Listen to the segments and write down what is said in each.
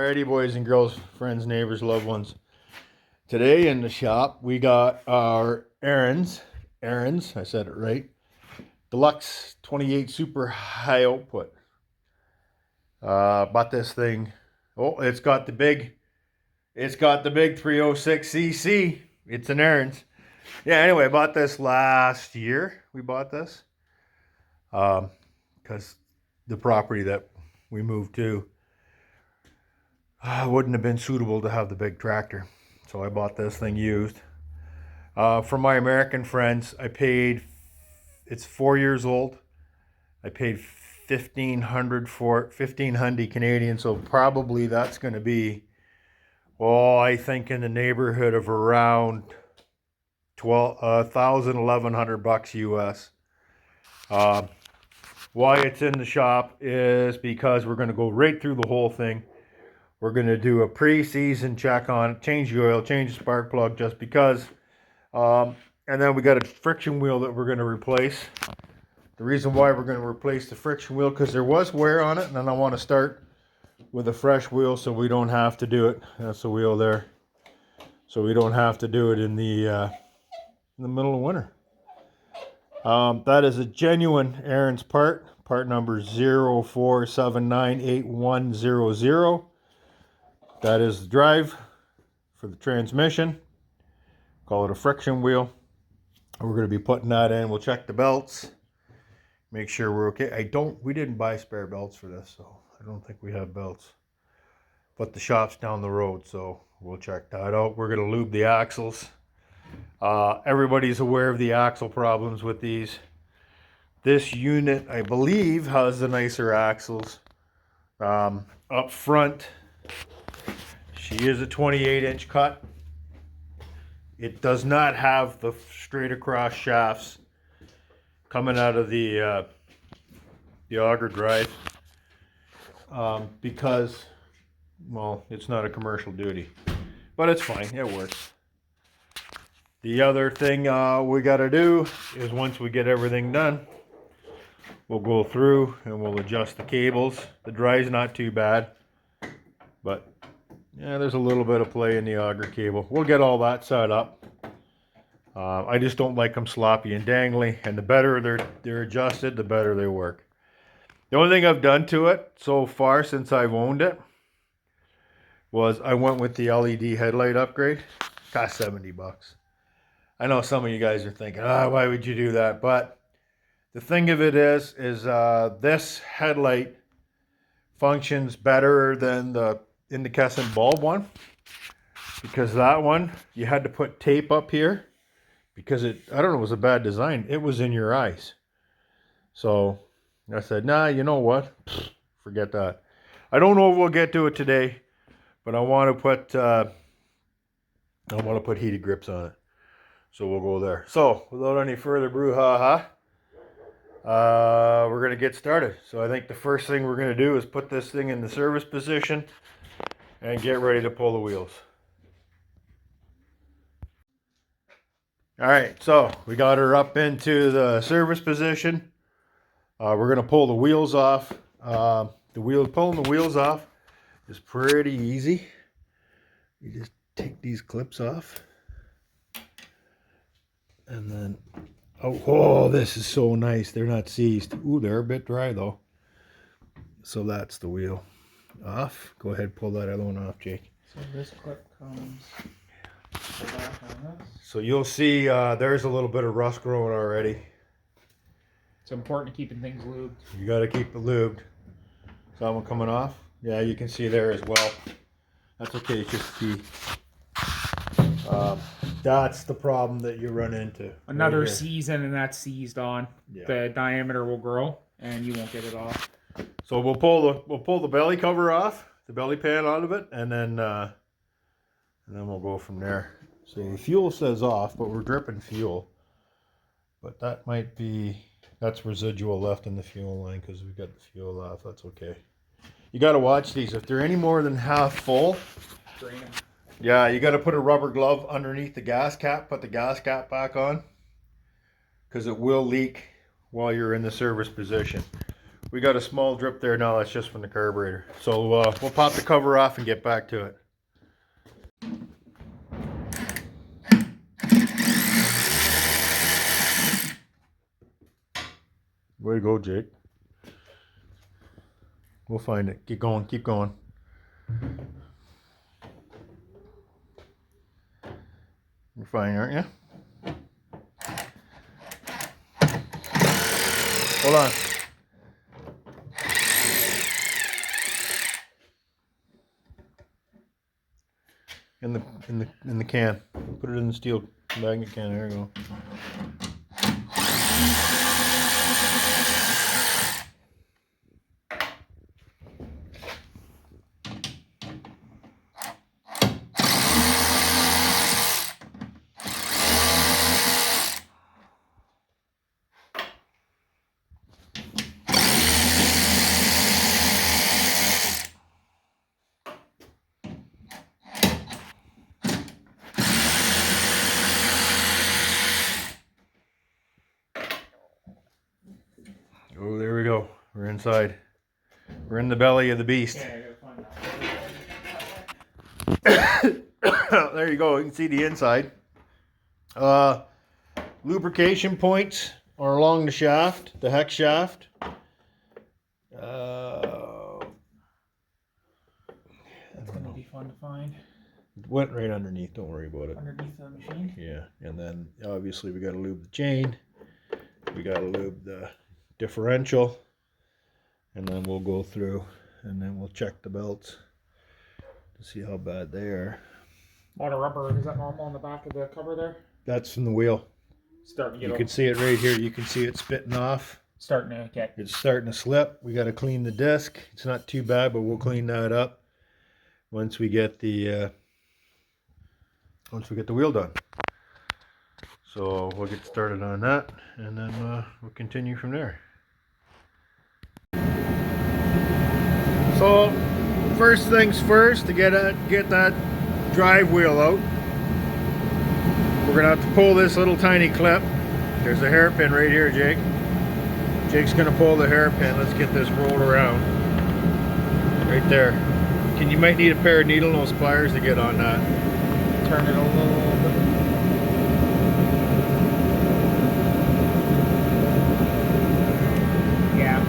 Alrighty, boys and girls, friends, neighbors, loved ones. Today in the shop, we got our ARIENS, I said it right, Deluxe 28 Super High Output. Bought this thing. Oh, it's got the big 306cc. It's an ARIENS. Yeah, anyway, I bought this last year. We bought this because the property that we moved to wouldn't have been suitable to have the big tractor. So I bought this thing used. For my American friends, I paid, it's 4 years old. I paid $1,500 for it, 1,500 Canadian. So probably that's going to be, well, I think in the neighborhood of around $1,100 US. Why it's in the shop is because we're going to go right through the whole thing. We're going to do a pre-season check on it, change the oil, change the spark plug just because. And then we got a friction wheel that we're going to replace. The reason why we're going to replace the friction wheel because there was wear on it, and then I want to start with a fresh wheel so we don't have to do it. That's the wheel there. So we don't have to do it in the middle of winter. That is a genuine ARIENS part number 04798100. That is the drive for the transmission. Call it a friction wheel. We're going to be putting that in. We'll check the belts. Make sure we're okay. We didn't buy spare belts for this, so I don't think we have belts. But the shop's down the road, so we'll check that out. We're going to lube the axles. Everybody's aware of the axle problems with these. This unit, I believe, has the nicer axles. Up front, she is a 28-inch cut. It does not have the straight across shafts coming out of the auger drive because, well, it's not a commercial duty, but it's fine. It works. The other thing we got to do is once we get everything done, we'll go through and we'll adjust the cables. The drive's not too bad, but yeah, there's a little bit of play in the auger cable. We'll get all that set up. I just don't like them sloppy and dangly, and the better they're adjusted, the better they work. The only thing I've done to it so far since I've owned it was I went with the LED headlight upgrade. Cost $70. I know some of you guys are thinking, why would you do that? But the thing of it is this headlight functions better than the incandescent bulb one, because that one you had to put tape up here because I don't know, it was a bad design. It was in your eyes. So I said, nah, you know what? Forget that. I don't know if we'll get to it today, but I want to put heated grips on it. So we'll go there. So without any further brouhaha, we're going to get started. So I think the first thing we're going to do is put this thing in the service position and get ready to pull the wheels. All right, so we got her up into the service position. We're going to pull the wheels off. Pulling the wheels off is pretty easy. You just take these clips off. And then, oh, this is so nice. They're not seized. Ooh, they're a bit dry though. So that's the wheel off. Go ahead, pull that other one off, Jake. So this clip comes back on this. So you'll see there's a little bit of rust growing already. It's important to keeping things lubed. You got to keep it lubed. Is that one coming off? Yeah, you can see there as well. That's okay, it's just key. That's the problem that you run into. Another right season and that's seized on. Yeah. The diameter will grow and you won't get it off. So we'll pull the belly cover off, the belly pan out of it, and then we'll go from there. So the fuel says off, but we're dripping fuel. But that might be, that's residual left in the fuel line because we got the fuel off. That's okay. You got to watch these. If they're any more than half full, drain them. Yeah, you got to put a rubber glove underneath the gas cap. Put the gas cap back on because it will leak while you're in the service position. We got a small drip there now. That's just from the carburetor. So we'll pop the cover off and get back to it. Way to go, Jake. We'll find it. Keep going, keep going. You're fine, aren't you? Hold on. In the can. Put it in the steel magnet can. There you go. Oh, there we go. We're inside. We're in the belly of the beast. Yeah, I gotta find out. There you go. You can see the inside. Lubrication points are along the shaft, the hex shaft. That's gonna be fun to find. It went right underneath. Don't worry about it. Underneath the machine. Yeah, and then obviously we got to lube the chain. We got to lube the differential, and then we'll go through and then we'll check the belts to see how bad they are. A lot of rubber. Is that normal on the back of the cover there? That's from the wheel. Starting to get. You can see it right here. You can see it spitting off. Starting to get. It's starting to slip. We got to clean the disc. It's not too bad, but we'll clean that up once we get the wheel done. So we'll get started on that, and then we'll continue from there. So first things first, to get that drive wheel out, we're gonna have to pull this little tiny clip. There's a hairpin right here, Jake. Jake's gonna pull the hairpin. Let's get this rolled around. Right there. You might need a pair of needle nose pliers to get on that. Turn it a little bit. Yeah.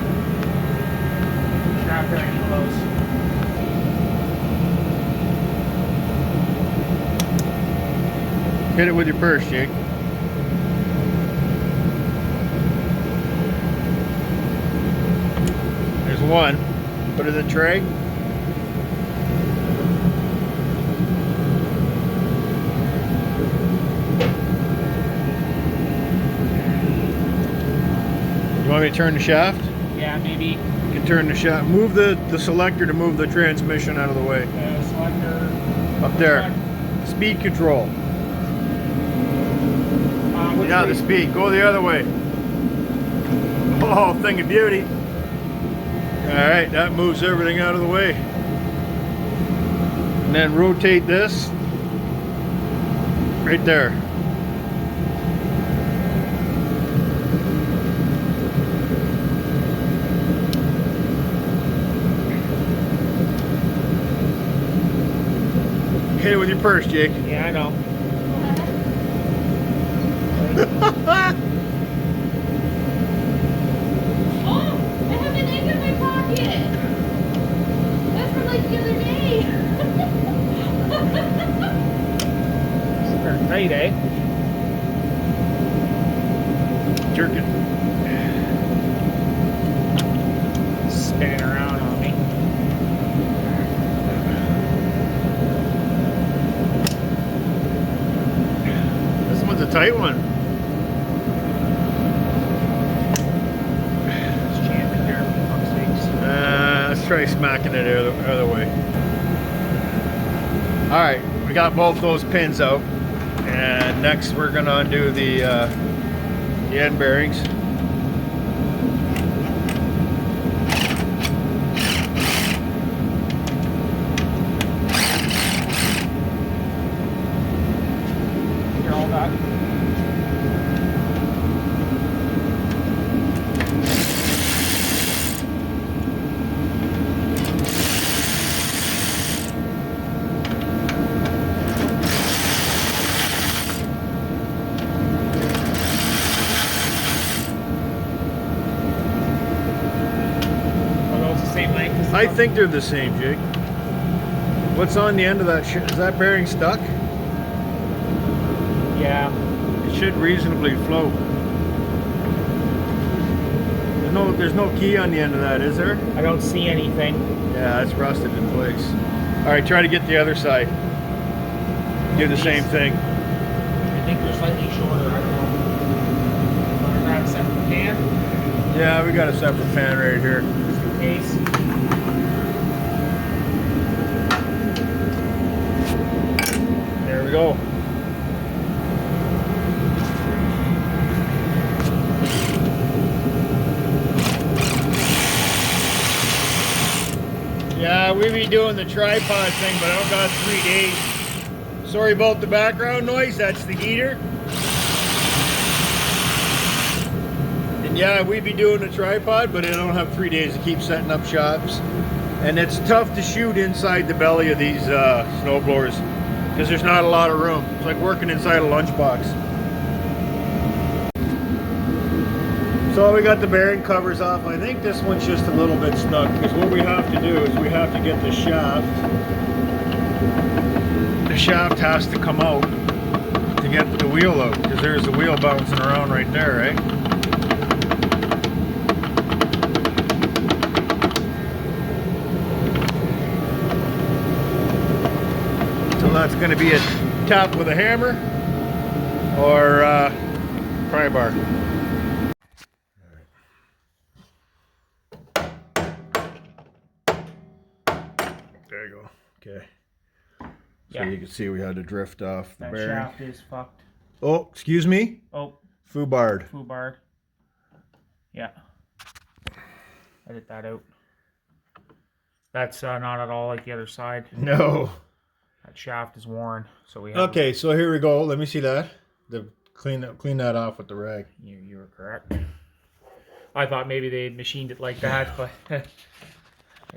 Not very close. Hit it with your purse, Jake. There's one. Put it in the tray. You want me to turn the shaft? Yeah, maybe. You can turn the shaft. Move the selector to move the transmission out of the way. Selector. Up there. Speed control. Yeah, the speed. Go the other way. Oh, thing of beauty. Alright, that moves everything out of the way. And then rotate this. Right there. Hit it with your purse, Jake. Yeah, I know. Oh, I have an egg in my pocket. That's from like the other day. Starting right, eh? Jerking. Spinning around on me. This one's a tight one. Let's try smacking it the other way. Alright, we got both those pins out. And next we're going to undo the end bearings. You're all that. I think they're the same, Jake. What's on the end of that? Is that bearing stuck? Yeah. It should reasonably float. There's no key on the end of that, is there? I don't see anything. Yeah, it's rusted in place. All right, try to get the other side. Do the same thing. I think they're slightly shorter. I don't know. Want to grab a separate pan? Yeah, we got a separate pan right here. Just in case. There we go. Yeah, we be doing the tripod thing, but I don't got 3 days. Sorry about the background noise, that's the heater. And yeah, we be doing the tripod, but I don't have 3 days to keep setting up shops. And it's tough to shoot inside the belly of these snowblowers because there's not a lot of room. It's like working inside a lunchbox. So we got the bearing covers off. I think this one's just a little bit snug because what we have to do is we have to get the shaft. The shaft has to come out to get the wheel out because there's the wheel bouncing around right there, right? So that's going to be a tap with a hammer or pry bar. There you go. Okay. So Yeah. you can see we had to drift off the That bearing. shaft is fucked. Oh, excuse me? Oh, Foobarred. foobarred. Yeah. Edit that out. That's not at all like the other side. No. That shaft is worn, so we have. Okay, so here we go. Let me see that. Clean that off with the rag. You were correct. I thought maybe they machined it like that, but.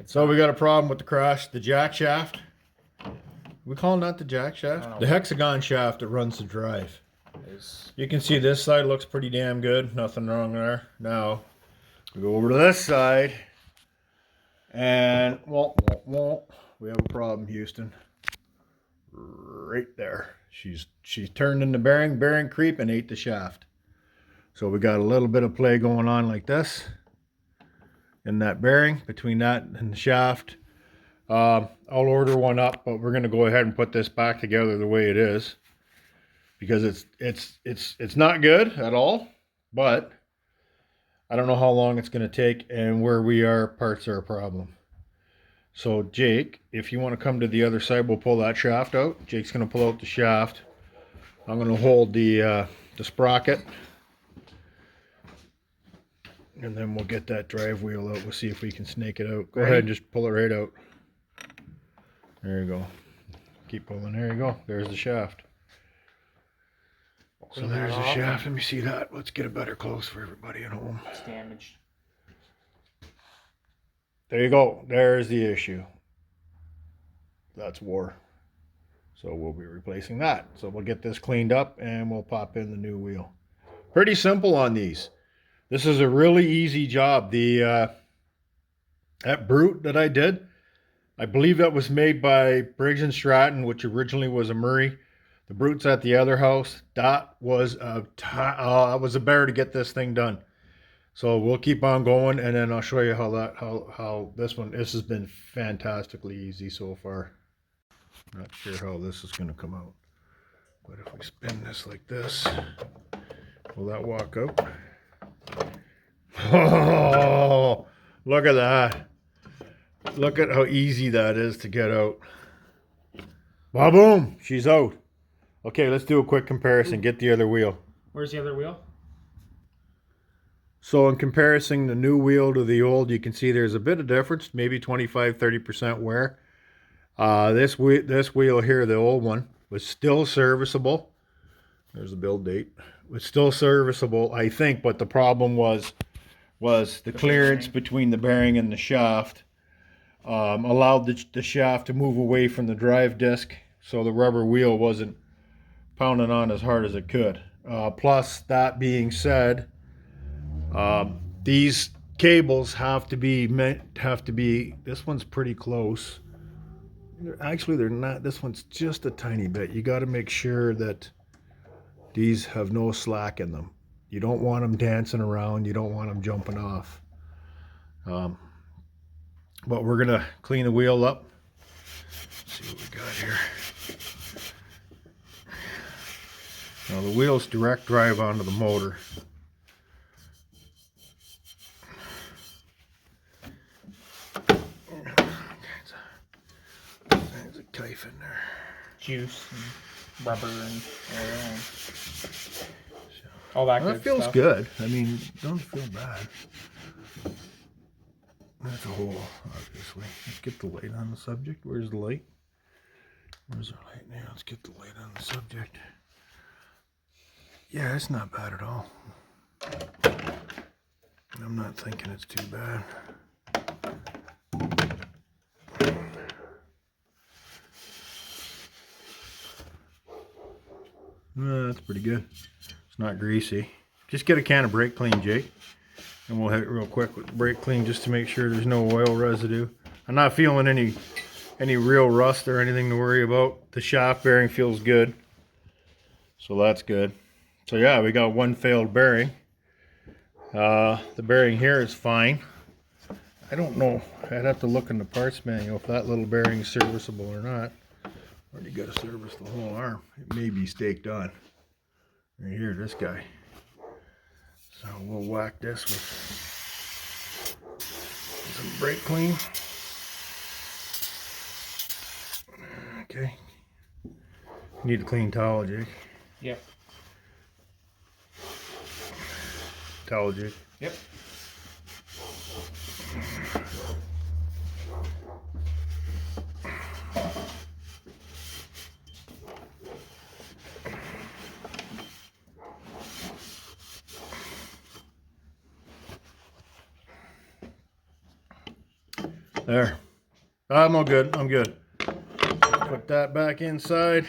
So we got a problem with the jack shaft. We calling that the jack shaft? The hexagon shaft that runs the drive. You can see this side looks pretty damn good. Nothing wrong there. Now we go over to this side, and we have a problem, Houston. Right there. She's turned in the bearing creep and ate the shaft. So we got a little bit of play going on like this in that bearing between that and the shaft. I'll order one up, but we're going to go ahead and put this back together the way it is because it's not good at all, but I don't know how long it's going to take, and where we are, parts are a problem. So Jake, if you want to come to the other side, we'll pull that shaft out. Jake's going to pull out the shaft. I'm going to hold the sprocket. And then we'll get that drive wheel out. We'll see if we can snake it out. Go ahead and just pull it right out. There you go. Keep pulling. There you go. There's the shaft. So there's the shaft. Let me see that. Let's get a better close for everybody at home. It's damaged. There you go. There's the issue. That's war. So we'll be replacing that. So we'll get this cleaned up and we'll pop in the new wheel. Pretty simple on these. This is a really easy job. That Brute that I did, I believe that was made by Briggs & Stratton, which originally was a Murray. The Brute's at the other house. That was a bear to get this thing done. So we'll keep on going, and then I'll show you how this has been fantastically easy so far. Not sure how this is going to come out, but if we spin this like this, will that walk out? Oh, look at that. Look at how easy that is to get out. Ba-boom, she's out. Okay, let's do a quick comparison. Get the other wheel. Where's the other wheel? So in comparison the new wheel to the old, you can see there's a bit of difference, maybe 25-30% wear. This wheel here, the old one, was still serviceable. There's the build date. Was still serviceable, I think, but the problem was the clearance between the bearing and the shaft allowed the shaft to move away from the drive disc, so the rubber wheel wasn't pounding on as hard as it could. Plus, that being said, these cables have to be, this one's pretty close. Actually, they're not. This one's just a tiny bit. You got to make sure that these have no slack in them. You don't want them dancing around. You don't want them jumping off. But we're going to clean the wheel up. Let's see what we got here. Now the wheel's direct drive onto the motor. There's a knife in there. Juice and rubber and oil and all that Well, good that feels stuff. good. I mean, don't feel bad. That's a hole, obviously. Let's get the light on the subject. Where's the light? Where's our light now? Let's get the light on the subject. Yeah, it's not bad at all. I'm not thinking it's too bad. That's pretty good. It's not greasy. Just get a can of brake clean, Jake. And we'll hit it real quick with brake clean just to make sure there's no oil residue. I'm not feeling any real rust or anything to worry about. The shaft bearing feels good. So that's good. So yeah, we got one failed bearing. The bearing here is fine. I don't know. I'd have to look in the parts manual if that little bearing is serviceable or not. Or you got to service the whole arm. It may be staked on. Right here, this guy. So we'll whack this with some brake clean. Okay. Need a clean towel, Jake. Yep. Towel, Jake. Yep. There. I'm all good. I'm good. Put that back inside.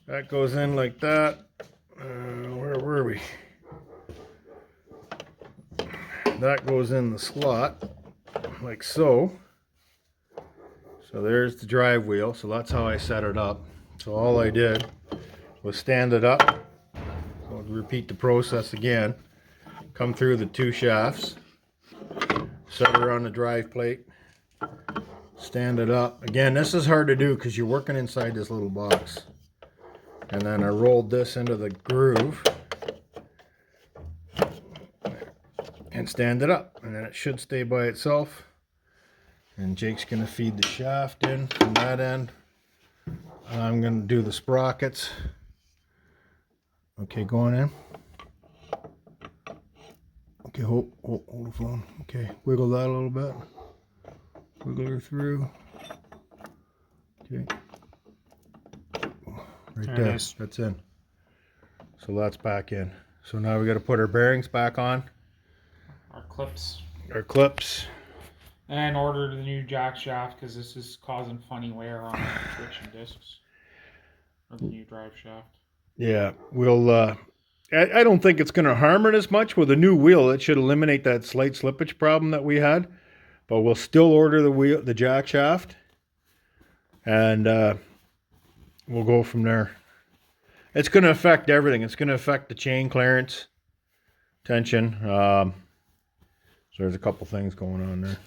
That goes in like that. Where were we? That goes in the slot like so. So there's the drive wheel. So that's how I set it up. So all I did was stand it up. So I'll repeat the process again. Come through the two shafts. Set her on the drive plate. Stand it up. Again, this is hard to do because you're working inside this little box. And then I rolled this into the groove. And stand it up. And then it should stay by itself. And Jake's going to feed the shaft in from that end. I'm going to do the sprockets. Okay, going in. Okay, hold the phone. Okay, wiggle that a little bit. Wiggle her through. Okay. Right There it there. is. That's in. So that's back in. So now we got to put our bearings back on. Our clips. Our clips. And order the new jack shaft because this is causing funny wear on the friction discs. Or the new drive shaft. Yeah, we'll. I don't think it's going to harm it as much with a new wheel. It should eliminate that slight slippage problem that we had. But we'll still order the jack shaft, and we'll go from there. It's going to affect everything. It's going to affect the chain clearance, tension. So there's a couple things going on there.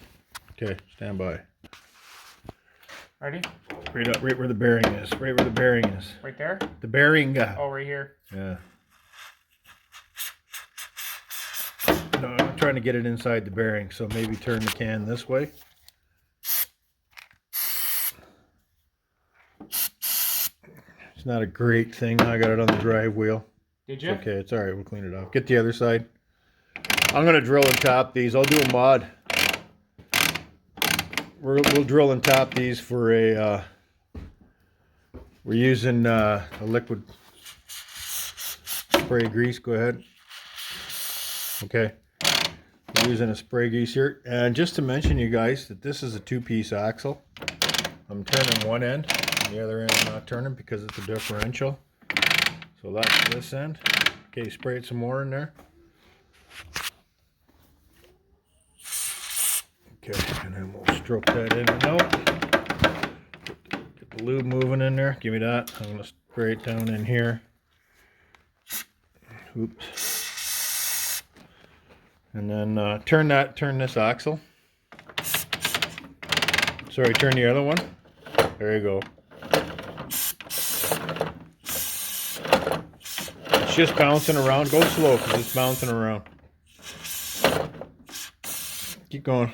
Okay, stand by. Ready? Right where the bearing is. Right where the bearing is. Right there? The bearing. Oh, right here. Yeah. No, I'm trying to get it inside the bearing, so maybe turn the can this way. It's not a great thing. I got it on the drive wheel. Did you? It's okay, it's alright, we'll clean it off. Get the other side. I'm going to drill and top these. I'll do a mod. We'll drill and top these for a... we're using a liquid spray grease. Go ahead. Okay. We're using a spray grease here. And just to mention you guys that this is a two-piece axle. I'm turning one end. And the other end I'm not turning because it's a differential. So that's this end. Okay, spray it some more in there. Okay, and then we'll stroke that in and out. Get the lube moving in there. Give me that. I'm gonna spray it down in here. Oops. And then turn this axle. Sorry, turn the other one. There you go. It's just bouncing around. Go slow because it's bouncing around. Keep going.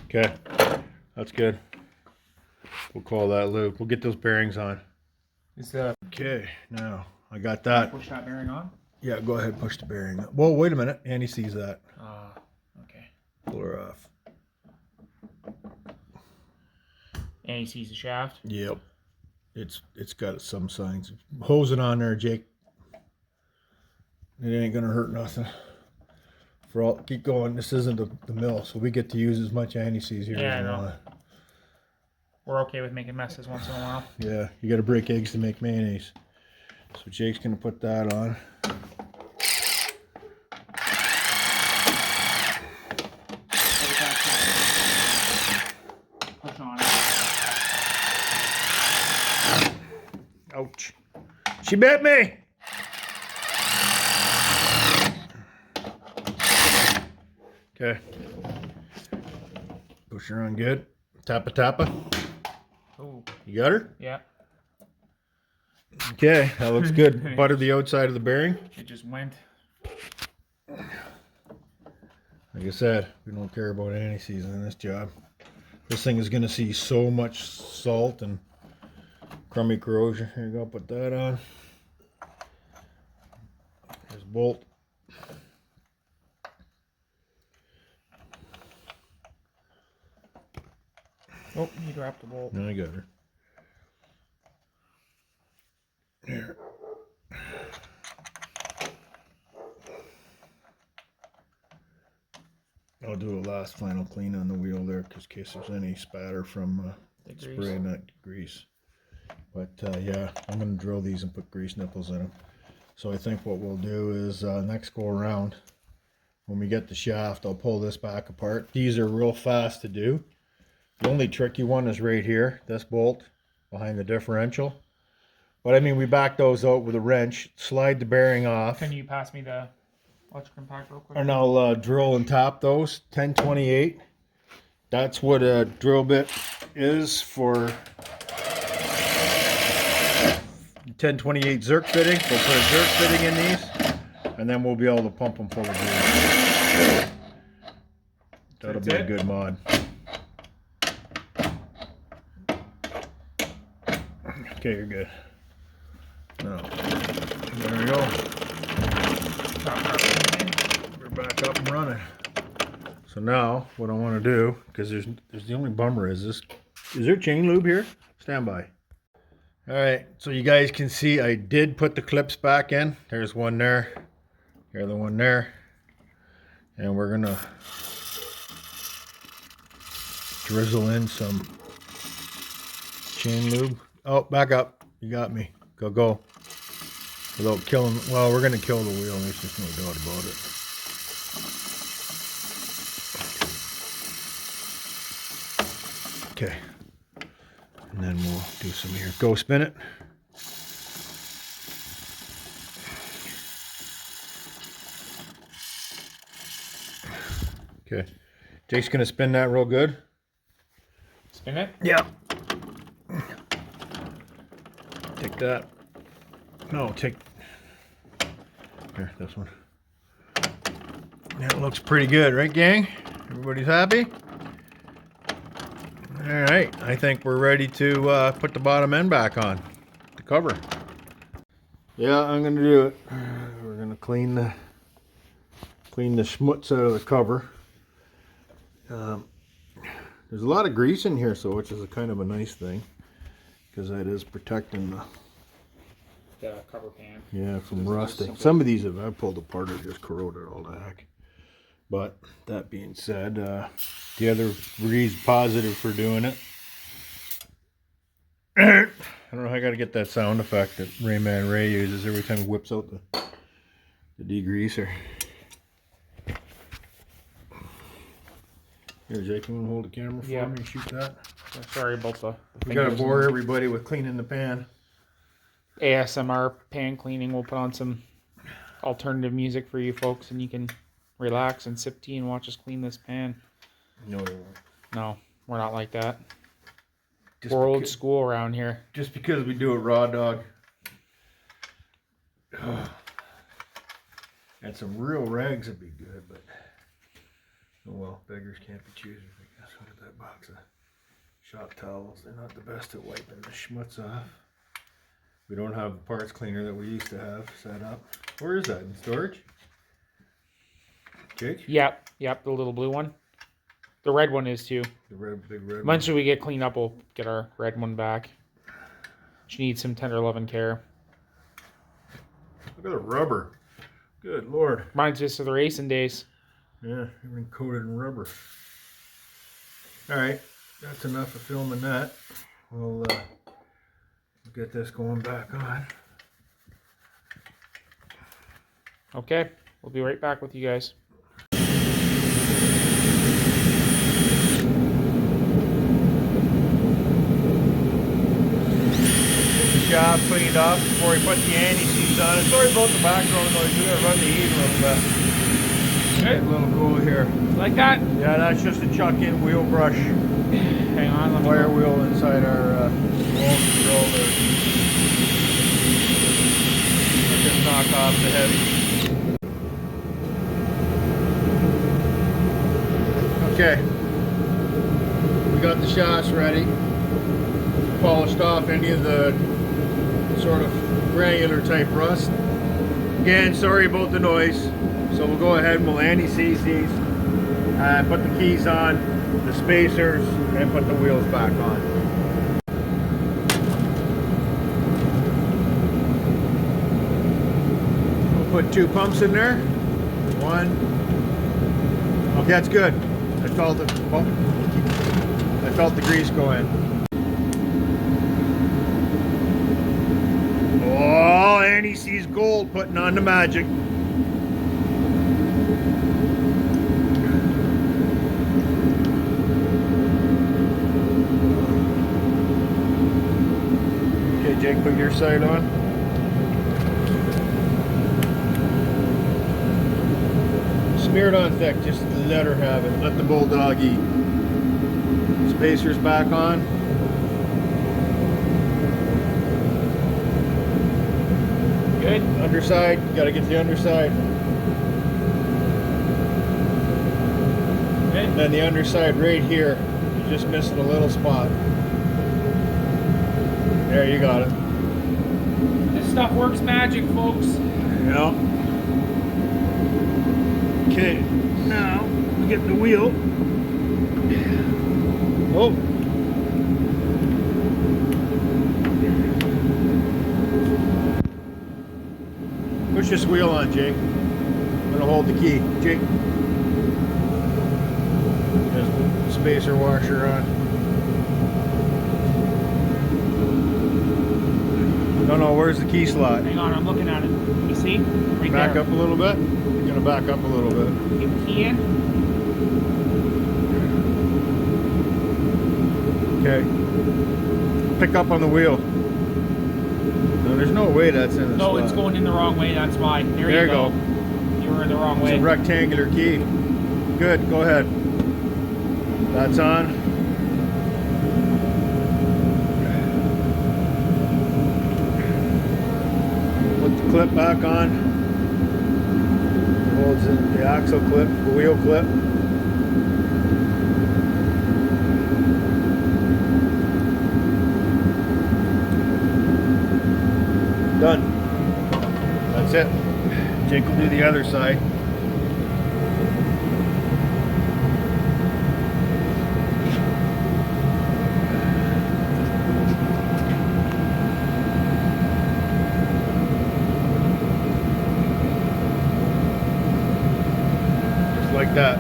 Okay, that's good. We'll call that lube. We'll get those bearings on. Is Okay, now I got that. push that bearing on? Yeah, go ahead, push the bearing. Whoa, wait a minute. Andy sees that. Okay. Pull her off. And he sees the shaft. Yep. It's got some signs. Hose it on there, Jake. It ain't gonna hurt nothing. For all, keep going. This isn't the mill, so we get to use as much anti-seize here Yeah, as we I know. want. We're okay with making messes once in a while. Yeah, you gotta break eggs to make mayonnaise. So Jake's gonna put that on. Push on it. Ouch. She bit me! Okay. Push her on good. Tappa tappa. Oh, You got her? yeah. Okay, that looks good. Butter the outside of the bearing. It just went. Like I said, we don't care about anti-seize in this job. This thing is going to see so much salt and crummy corrosion. Here you go, put that on. There's a bolt. Oh, you dropped the bolt. I got her. There. I'll do a last final clean on the wheel there, because in case there's any spatter from The grease. spraying that grease. But yeah, I'm going to drill these and put grease nipples in them. So I think what we'll do is next go around, when we get the shaft, I'll pull this back apart. These are real fast to do. The only tricky one is right here, this bolt behind the differential. But I mean, we back those out with a wrench, slide the bearing off. Can you pass me the electric impact real quick? And I'll drill and tap those 1028. That's what a drill bit is for 1028 Zerk fitting. We'll put a Zerk fitting in these, and then we'll be able to pump them full of grease. That'll be a good mod. Okay, you're good. Now, there we go. We're back up and running. So now, what I want to do, because there's the only bummer is this. Is there chain lube here? Stand by. All right, so you guys can see I did put the clips back in. There's one there. The other one there. And we're gonna drizzle in some chain lube. Oh, back up. You got me. Go. Without killing, well, we're gonna kill the wheel. There's just no doubt about it. Okay. And then we'll do some here. Go spin it. Okay. Jake's gonna spin that real good. Spin it? Yeah. Take that. No, take. Here, this one. That looks pretty good, right, gang? Everybody's happy? All right, I think we're ready to put the bottom end back on the cover. Yeah, I'm gonna do it. We're gonna clean the schmutz out of the cover. There's a lot of grease in here, so which is a kind of a nice thing, because that is protecting the cover pan. yeah from rusting. Some of these I've pulled apart or just corroded all the heck. But that being said, the other reason positive for doing it. I don't know how I got to get that sound effect that Rayman Ray uses every time he whips out the degreaser. Here, Jake, you want to hold the camera for Yeah. me and shoot that? Sorry about the We gotta fingers bore and- everybody with cleaning the pan. ASMR pan cleaning. We'll put on some alternative music for you folks, and you can relax and sip tea and watch us clean this pan. No, we won't. No, we're not like that. Just We're old because, school around here. just because we do it raw dog. And some real rags would be good, but oh well, beggars can't be choosers, I guess. Look at that box of shop towels. They're not the best at wiping the schmutz off. We don't have the parts cleaner that we used to have set up. Where is that? In storage? Jake? Yep, the little blue one. The red one is too. The big red one. Eventually we get cleaned up, we'll get our red one back. She needs some tender love and care. Look at the rubber. Good lord. Reminds us of the racing days. Yeah, everything coated in rubber. Alright, that's enough of filming that. We'll get this going back on. Okay, we'll be right back with you guys. Job cleaned up before we put the anti-seize on it. Sorry about the background noise. We gotta run the heat a little bit. Okay. A little cool here. Like that? Yeah, that's just a chuck-in wheel brush. Hang on, let me Wire wheel inside our wall control there. Just knock off the heavy. Okay. We got the shafts ready. Polished off any of the sort of granular type rust. Again, sorry about the noise. So we'll go ahead and we'll anti-seize these. Put the keys on, the spacers, and put the wheels back on. We'll put 2 pumps in there. 1. Okay, that's good. I felt the grease go in. Oh, and he sees gold putting on the magic. Okay, Jake, put your side on. Smear it on thick, just let her have it. Let the bulldog eat. Spacers back on. Good. Underside, gotta get the underside. Good. And then the underside right here, you're just missing a little spot. There, you got it. This stuff works magic, folks. Yeah. Okay, now we get the wheel. Oh. Push this wheel on, Jake. I'm gonna hold the key. Jake. There's the spacer washer on. No, where's the key slot? Hang on, I'm looking at it. You see? Right Back there. up a little bit. You're gonna back up a little bit. Keep the key in. Okay. Pick up on the wheel. No, there's no way that's in the No, slot. it's going in the wrong way. That's why. There There you go. You were in the wrong It's way. a rectangular key. Good, go ahead. That's on. Put the clip back on. Holds in the axle clip, the wheel clip. Done. That's it. Jake will do the other side. Just like that.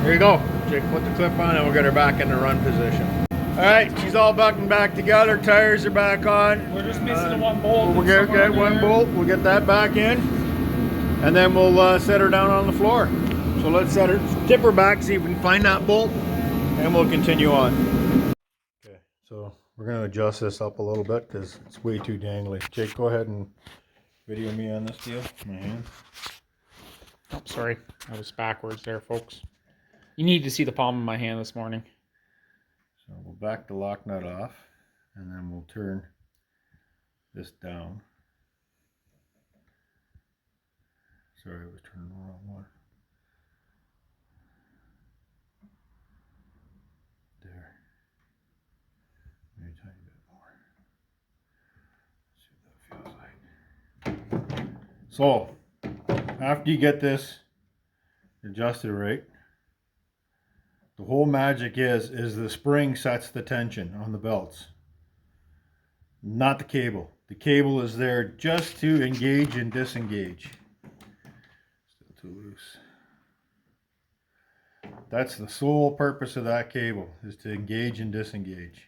There you go. Jake, put the clip on and we'll get her back in the run position. Alright, she's all bucking back together, tires are back on. We're just missing the one bolt. We'll get one bolt, we'll get that back in, and then we'll set her down on the floor. So let's tip her back, see if we can find that bolt, and we'll continue on. Okay, so we're going to adjust this up a little bit because it's way too dangly. Jake, go ahead and video me on this deal. My hand. Oh, sorry. I was backwards there, folks. You need to see the palm of my hand this morning. So we'll back the lock nut off, and then we'll turn this down. Sorry, I was turning the wrong one. There. Maybe a tiny bit more. See what that feels like. So, after you get this adjusted right, the whole magic is the spring sets the tension on the belts, not the cable. The cable is there just to engage and disengage. Still too loose. That's the sole purpose of that cable, is to engage and disengage.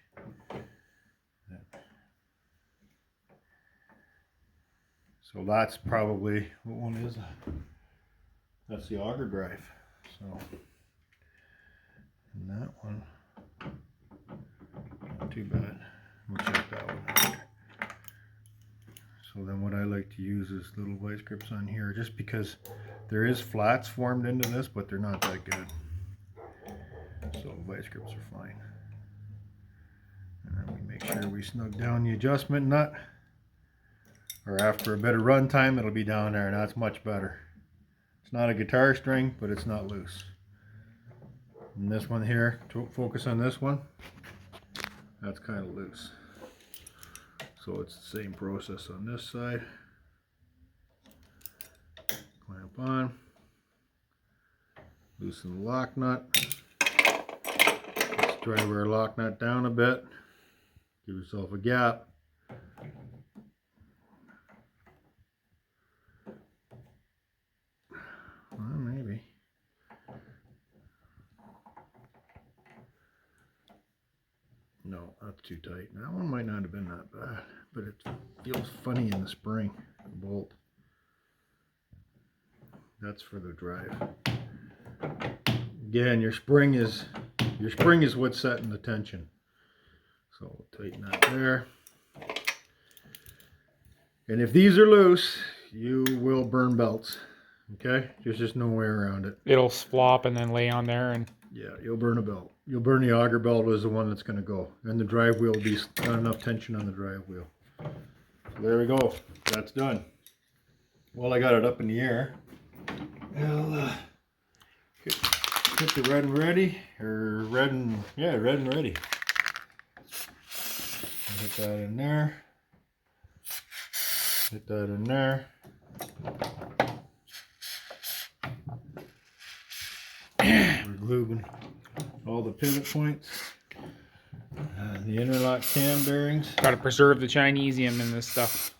So that's probably, what one is that? That's the auger drive. So. And that one, not too bad. We'll check that one out. So then what I like to use is little vice grips on here, just because there is flats formed into this, but they're not that good. So vice grips are fine. And then we make sure we snug down the adjustment nut, or after a bit of run time, it'll be down there, and that's much better. It's not a guitar string, but it's not loose. And this one here, to focus on this one, that's kind of loose. So it's the same process on this side. Clamp on, loosen the lock nut. Let's drive our lock nut down a bit. Give yourself a gap. Well, maybe. No, that's too tight. That one might not have been that bad, but it feels funny in the spring, the bolt. That's for the drive. Again, your spring is what's setting the tension. So we'll tighten that there. And if these are loose, you will burn belts. Okay? There's just no way around it. It'll flop and then lay on there, and yeah, you'll burn a belt. You'll burn the auger belt is the one that's going to go. And the drive wheel will be not enough tension on the drive wheel. So there we go. That's done. Well, I got it up in the air. I'll hit the red and ready. Or red and, yeah, red and ready. I'll hit that in there. Hit that in there. We're gluing all the pivot points, the interlock cam bearings. got to preserve the Chinesium in this stuff.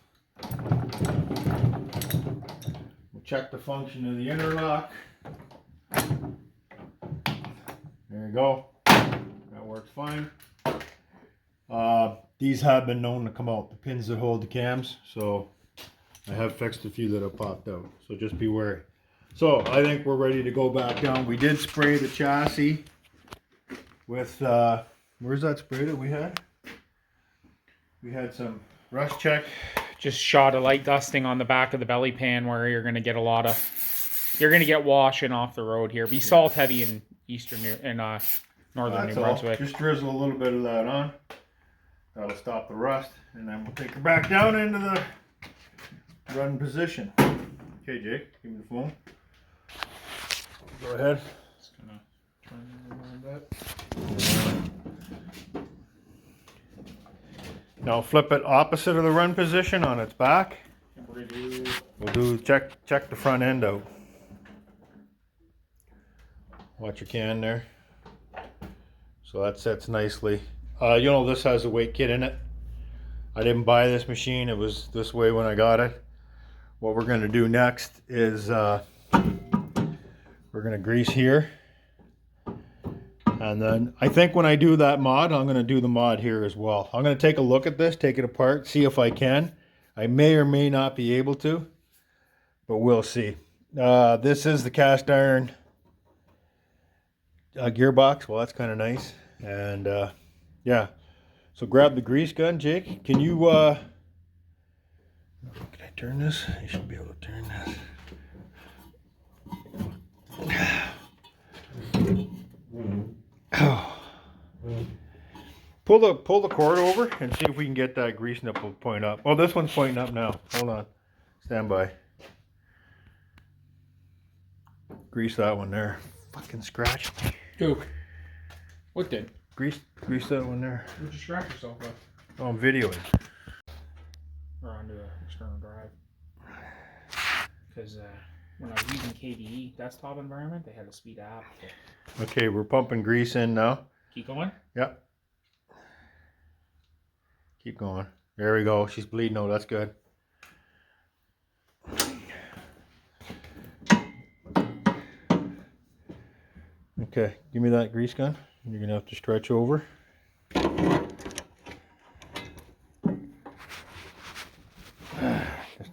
We'll check the function of the interlock. There you go. That works fine. These have been known to come out, the pins that hold the cams, so I have fixed a few that have popped out, so just be wary. So I think we're ready to go back down. We did spray the chassis with, where's that spray that we had? We had some rust check. Just shot a light dusting on the back of the belly pan where you're going to get a lot of, you're going to get washing off the road here. Be salt heavy in eastern and northern New Brunswick. Just drizzle a little bit of that on. That'll stop the rust, and then we'll take her back down into the run position. Okay, Jake, give me the phone. Go ahead. Just gonna turn it a little bit. Now flip it opposite of the run position on its back. We'll do check the front end out. Watch your can there. So that sets nicely. You know, this has a weight kit in it. I didn't buy this machine. It was this way when I got it. What we're going to do next is we're going to grease here. And then I think when I do that mod, I'm going to do the mod here as well. I'm going to take a look at this, take it apart, see if I can. I may or may not be able to, but we'll see. This is the cast iron gearbox. Well, that's kind of nice. And yeah, so grab the grease gun, Jake. Can you, can I turn this? I should be able to turn this. Oh. Pull the cord over and see if we can get that grease nipple to point up. Oh, this one's pointing up now. Hold on. Stand by. Grease that one there. Fucking scratch me. Duke. What did? Grease that one there. Where'd you scratch yourself with? Oh, I'm videoing. Or onto an external drive. Because when I was using KDE desktop environment, they had a speed app. Okay, we're pumping grease in now. Keep going? Yep. Keep going. There we go. She's bleeding. Oh, that's good. Okay, give me that grease gun. You're going to have to stretch over. Just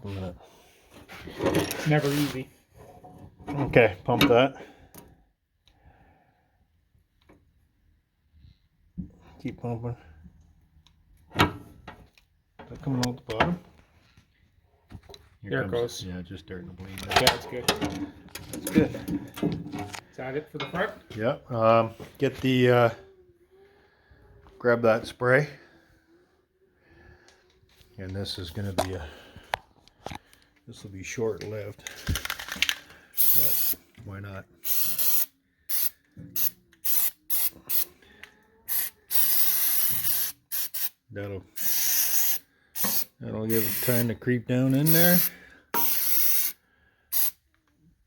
a minute. It's never easy. Okay, pump that. Keep pumping. Is that coming out the bottom? There it goes. Yeah, just starting to bleed. Yeah, that's good. That's good. Is that it for the front? Yeah. Get the grab that spray, and this is going to be this will be short-lived, but why not? That'll give it time to creep down in there.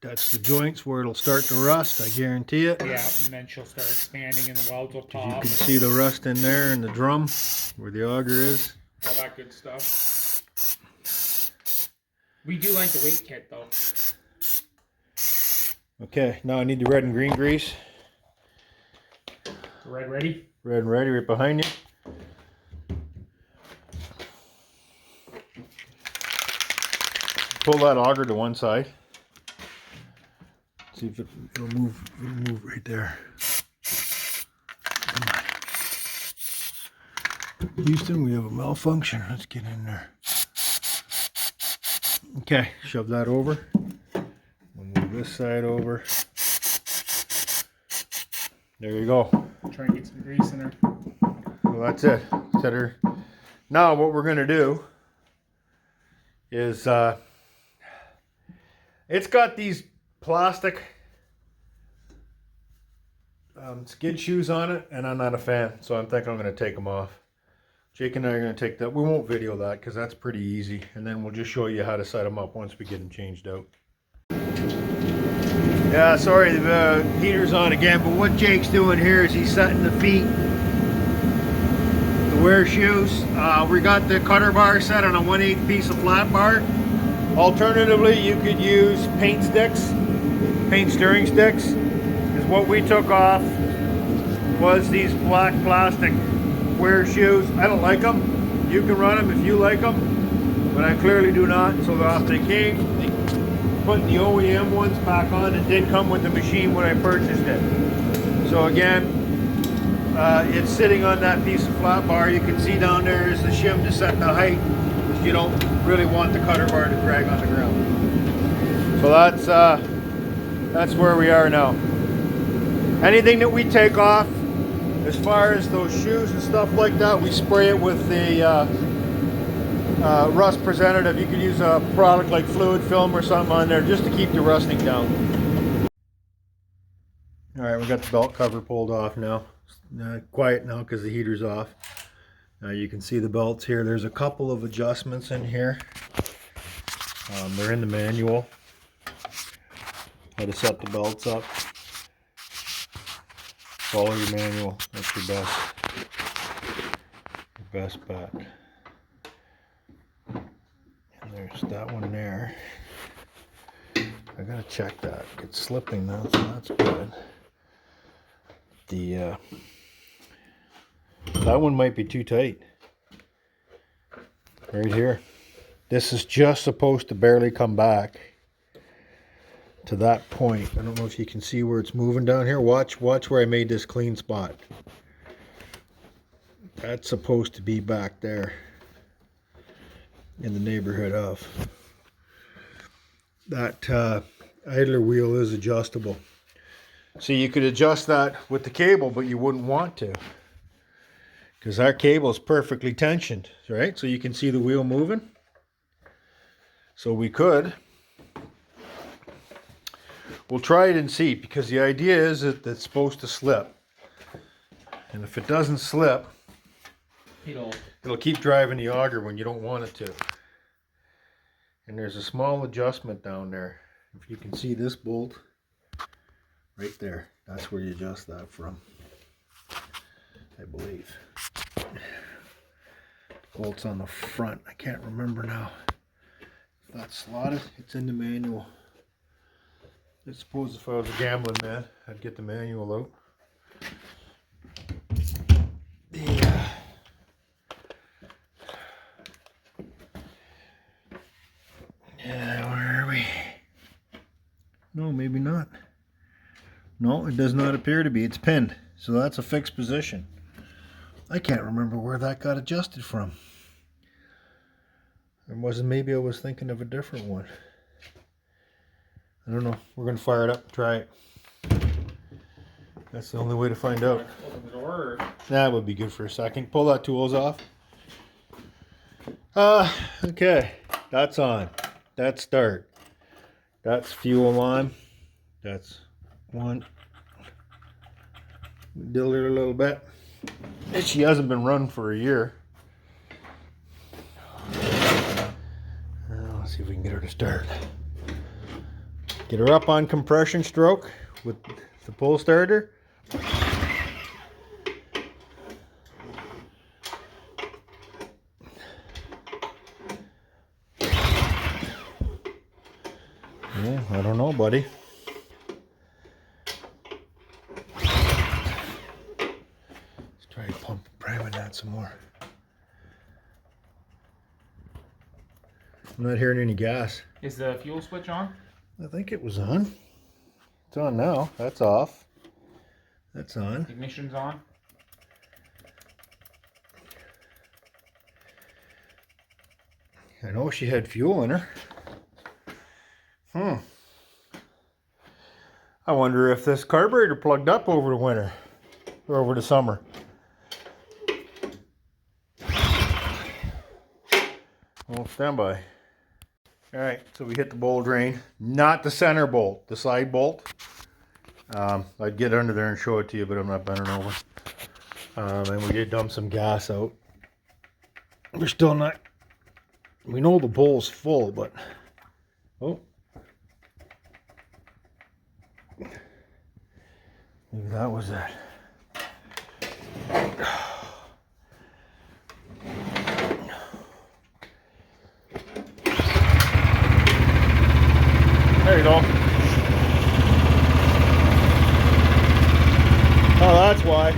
That's the joints where it'll start to rust, I guarantee it. Yeah, and then she'll start expanding and the welds will You pop. can see the rust in there in the drum where the auger is. All that good stuff. We do like the weight kit though. Okay, now I need the red and green grease. Red ready? Red and ready right behind you. Pull that auger to one side. See if it'll move. It'll move right there. Come on. Houston, we have a malfunction. Let's get in there. Okay, shove that over. We'll move this side over. There you go. Try and get some grease in her. Well, that's it. Set her. Now what we're going to do is it's got these plastic skid shoes on it, and I'm not a fan, so I'm thinking I'm going to take them off. Jake and I are going to take that. We won't video that because that's pretty easy, and then we'll just show you how to set them up once we get them changed out. Yeah, sorry, the heater's on again, but what Jake's doing here is he's setting the feet, the wear shoes. We got the cutter bar set on a 1/8 piece of flat bar. Alternatively, you could use paint sticks, paint stirring sticks, because what we took off was these black plastic wear shoes. I don't like them. You can run them if you like them, but I clearly do not. So off they came. They put the OEM ones back on. It did come with the machine when I purchased it. So again, it's sitting on that piece of flat bar. You can see down there is the shim to set the height. You don't really want the cutter bar to drag on the ground. So that's where we are now. Anything that we take off, as far as those shoes and stuff like that, we spray it with the rust preventative. You could use a product like fluid film or something on there just to keep the rusting down. All right, we got the belt cover pulled off now. Quiet now because the heater's off. Now you can see the belts here. There's a couple of adjustments in here. They're in the manual. How to set the belts up. Follow your manual. That's your best bet. And there's that one there. I gotta check that. It's slipping now, so that's good. the that one might be too tight. Right here. This is just supposed to barely come back to that point. I don't know if you can see where it's moving down here. Watch where I made this clean spot. That's supposed to be back there in the neighborhood of. That idler wheel is adjustable. So you could adjust that with the cable, but you wouldn't want to, because our cable is perfectly tensioned, right? So you can see the wheel moving. So we could. We'll try it and see, because the idea is that it's supposed to slip. And if it doesn't slip, it'll keep driving the auger when you don't want it to. And there's a small adjustment down there. If you can see this bolt right there, that's where you adjust that from, I believe. Bolts on the front, I can't remember now. If that's slotted, it's in the manual. I suppose if I was a gambling man, I'd get the manual out. Yeah, where are we? No, maybe not. No, it does not appear to be. It's pinned, so that's a fixed position. I can't remember where that got adjusted from. Maybe I was thinking of a different one. I don't know. We're going to fire it up and try it. That's the only way to find out. That would be good for a second. Pull that tools off. Okay. That's on. That's start. That's fuel on. That's one. Dill it a little bit. She hasn't been run for a year. Let's see if we can get her to start. Get her up on compression stroke with the pull starter. Yeah, I don't know, buddy. Let's try to pump priming that some more. I'm not hearing any gas. Is the fuel switch on? I think it was on. It's on now. That's off. That's on. Ignition's on. I know she had fuel in her. I wonder if this carburetor plugged up over the winter or over the summer. Well, stand by. All right, so we hit the bowl drain, not the center bolt, the side bolt. I'd get under there and show it to you, but I'm not bending over. And we did dump some gas out. We're still not, we know the bowl's full, but, oh. Maybe that was it. There you go. Oh, that's why.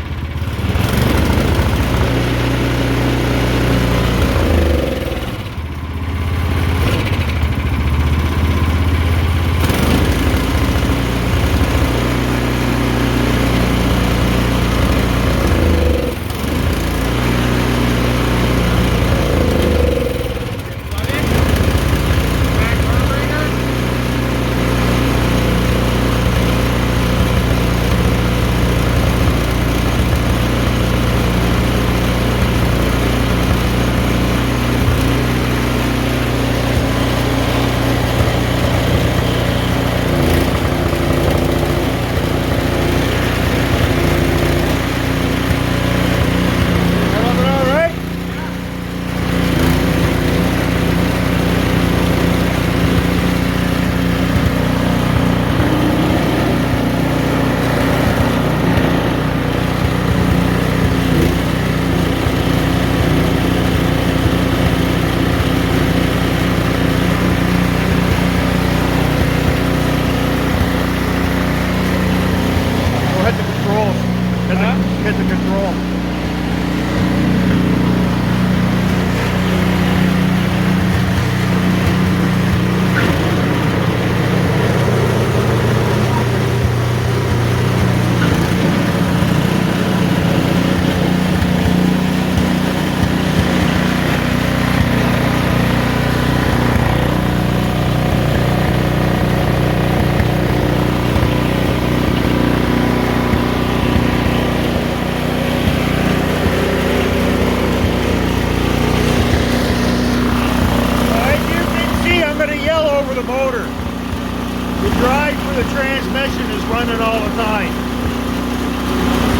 the transmission is running all the time.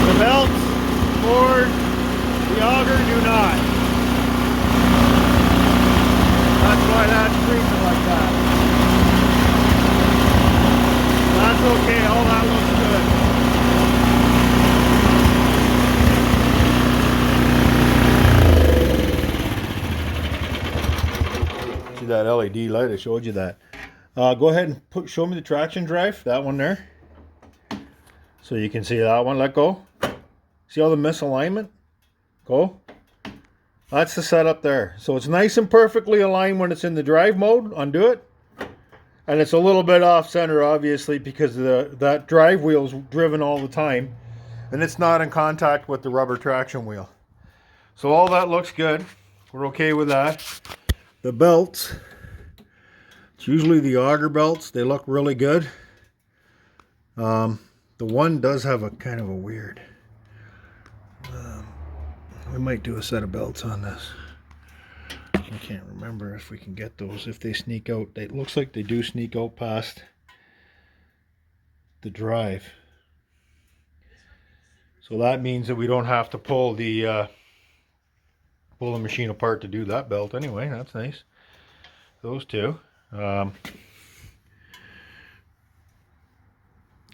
The belts or the auger do not. That's why that's creeping like that. That's okay, all that looks good. See that LED light? I showed you that. Go ahead and show me the traction drive, that one there. So you can see that one, let go. See all the misalignment? Go. That's the setup there. So it's nice and perfectly aligned when it's in the drive mode. Undo it. And it's a little bit off center, obviously, because that drive wheel's driven all the time. And it's not in contact with the rubber traction wheel. So all that looks good. We're okay with that. The belts. It's usually the auger belts. They look really good. The one does have a kind of a weird... we might do a set of belts on this. I can't remember if we can get those. If they sneak out, it looks like they do sneak out past the drive. So that means that we don't have to pull the machine apart to do that belt anyway. That's nice. Those two.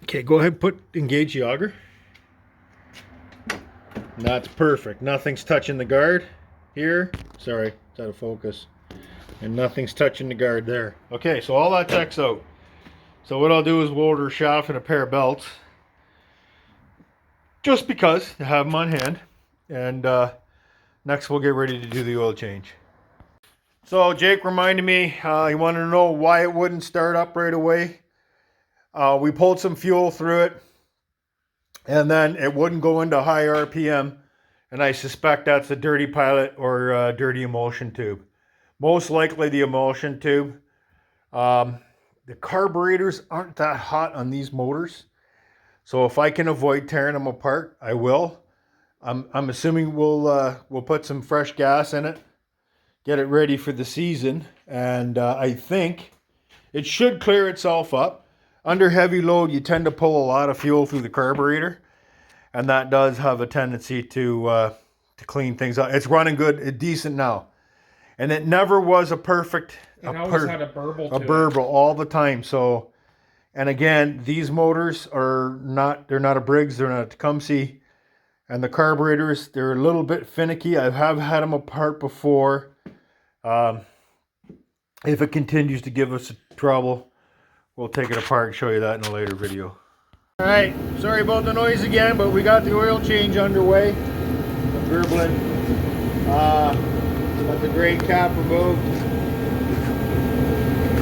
Okay, go ahead and engage the auger. That's perfect. Nothing's touching the guard here. Sorry, it's out of focus. And nothing's touching the guard there. Okay, so all that checks out. So what I'll do is we'll order a shaft and a pair of belts. Just because I have them on hand. And next we'll get ready to do the oil change. So Jake reminded me, he wanted to know why it wouldn't start up right away. We pulled some fuel through it. And then it wouldn't go into high RPM. And I suspect that's a dirty pilot or dirty emulsion tube. Most likely the emulsion tube. The carburetors aren't that hot on these motors. So if I can avoid tearing them apart, I will. I'm assuming we'll put some fresh gas in it. Get it ready for the season. And I think it should clear itself up. Under heavy load, you tend to pull a lot of fuel through the carburetor, and that does have a tendency to clean things up. It's running good, decent now, and it never was a perfect. It always had a burble. A burble all the time. So, and again, these motors are not—they're not a Briggs, they're not a Tecumseh, and the carburetors they're a little bit finicky. I have had them apart before. If it continues to give us trouble, we'll take it apart and show you that in a later video. Alright, sorry about the noise again, but we got the oil change underway. The gurgling. Got the drain cap removed.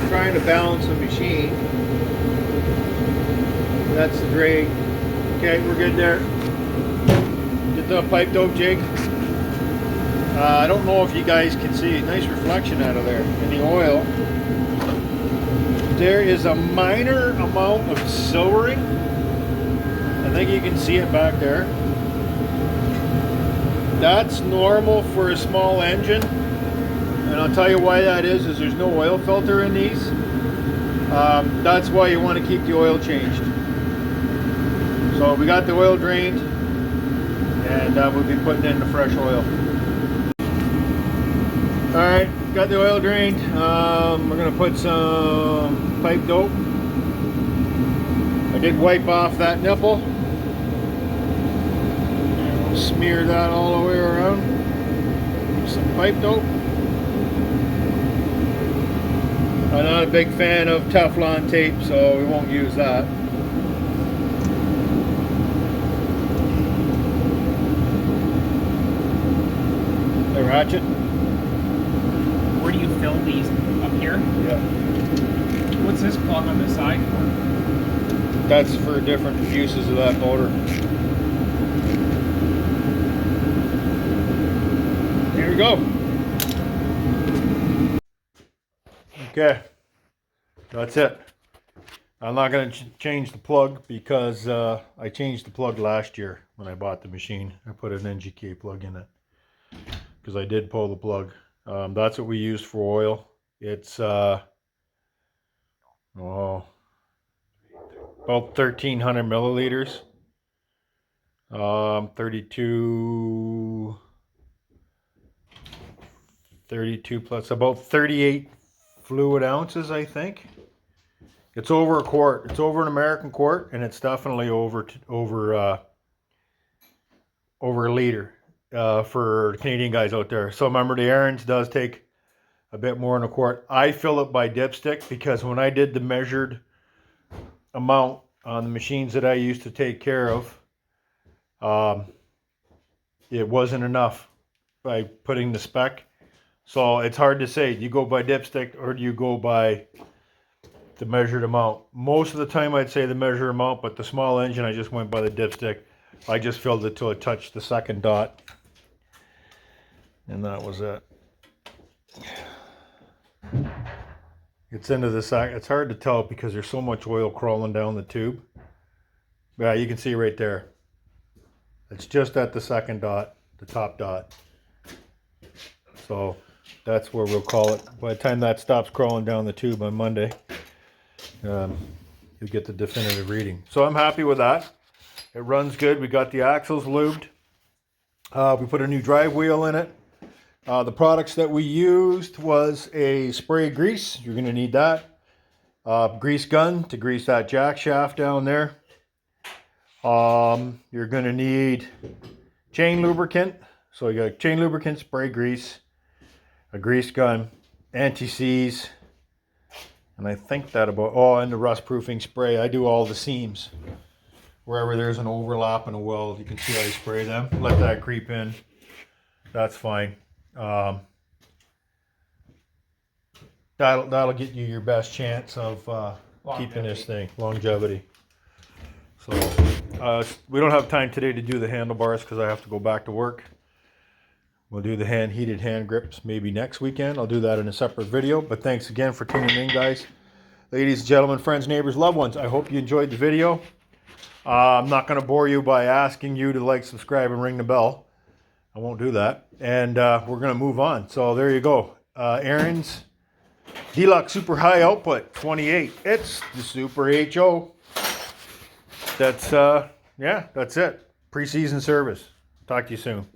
Trying to balance the machine. That's the drain. Okay, we're good there. Get the pipe dope, Jake. I don't know if you guys can see. Nice reflection out of there in the oil. There is a minor amount of silvering. I think you can see it back there. That's normal for a small engine. And I'll tell you why that is there's no oil filter in these. That's why you want to keep the oil changed. So we got the oil drained. And we'll be putting in the fresh oil. Alright, got the oil drained. We're going to put some pipe dope. I did wipe off that nipple. Smear that all the way around. Some pipe dope. I'm not a big fan of Teflon tape, so we won't use that. The ratchet. Where do you fill these? Up here? Yeah. What's this plug on the side for? That's for different uses of that motor. Here we go. Okay. That's it. I'm not going to change the plug because I changed the plug last year when I bought the machine. I put an NGK plug in it because I did pull the plug. That's what we used for oil. It's 330. about 1,300 milliliters. 32 plus about 38 fluid ounces, I think. It's over a quart. It's over an American quart, and it's definitely over a liter for Canadian guys out there. So remember, the ARIENS does take a bit more than a quart. I fill it by dipstick because when I did the measured amount on the machines that I used to take care of, it wasn't enough by putting the spec. So it's hard to say, do you go by dipstick or do you go by the measured amount? Most of the time I'd say the measured amount, but the small engine I just went by the dipstick. I just filled it till it touched the second dot. And that was it. It's into the second. It's hard to tell because there's so much oil crawling down the tube. Yeah, you can see right there. It's just at the second dot, the top dot. So that's where we'll call it. By the time that stops crawling down the tube on Monday, you'll get the definitive reading. So I'm happy with that. It runs good. We got the axles lubed. We put a new drive wheel in it. The products that we used was a spray grease. You're going to need that. Grease gun to grease that jack shaft down there. You're going to need chain lubricant. So you got chain lubricant, spray grease, a grease gun, anti-seize, and I think that about, and the rust proofing spray. I do all the seams. Wherever there's an overlap in a weld, you can see I spray them. Let that creep in. That's fine. That'll get you your best chance of keeping this thing, longevity. So we don't have time today to do the handlebars because I have to go back to work. We'll do the heated hand grips maybe next weekend. I'll do that in a separate video. But thanks again for tuning in, guys. Ladies and gentlemen, friends, neighbors, loved ones, I hope you enjoyed the video. I'm not going to bore you by asking you to like, subscribe, and ring the bell. I won't do that. And we're going to move on. So there you go. ARIENS Deluxe Super High Output 28. It's the Super HO. That's, yeah, that's it. Pre-season service. Talk to you soon.